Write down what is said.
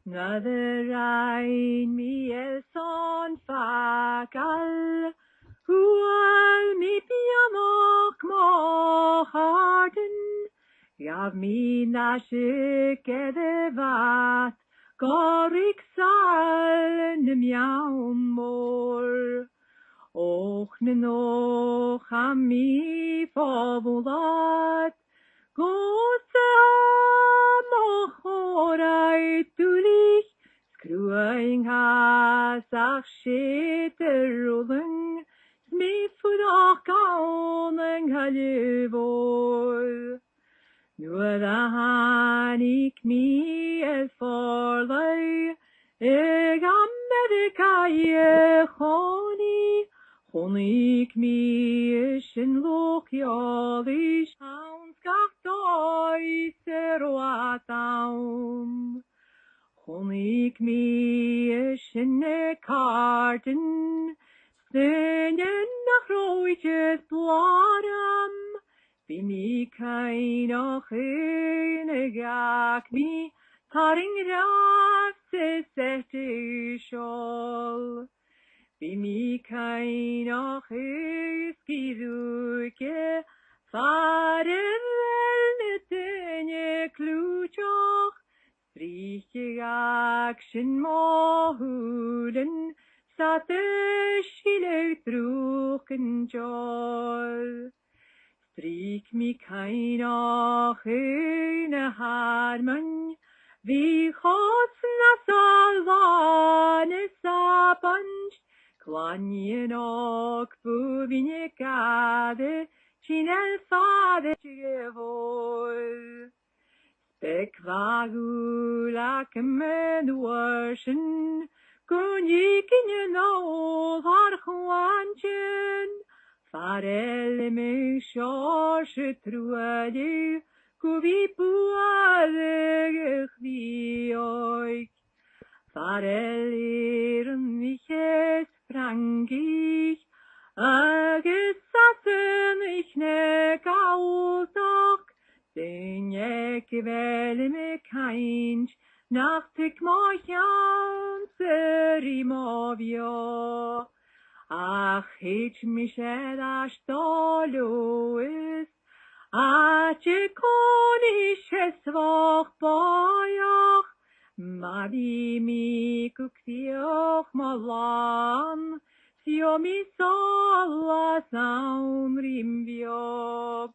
Na the rain mi el son fagal, hual mi pianoch mo harden, gav mi nashe kedevat, gorik sal nem yaum mor. Och noch am mi fabulat, gosse moch orai tulich, skruing has ach shitterulling, smith och gauning halivol. Nu han ik mi es forlei, eg Amerika je choni, chonik mi is in loch jolish, hounds gach doi seroataum. Chonik mi is in ne karten, stenen nach roiches bladam, bin ik kein och eine gag mi, taring rafse sette schol. Bin ik kein och skiruke, faren netene kluchoch, strike action mohulen, satte schile truchen jol. Stryk mi kein och eine harmon, vi chotsna salvane sapanj, klanjen och buvine gade, chinel fade chivol. Spekvagulak men worschen, kunjikin no har chwanchen, farel me shoshe truade, kuvi puade vi oik. Farel mich es frankig, gesassen ich ne gausoch, den ik wel me keins, nach tik moch movio. Ach, hitch mich da stolo is, ache konisch es woch boyoch, madi mi kuksioch malan, sio mi sola saum rimbio.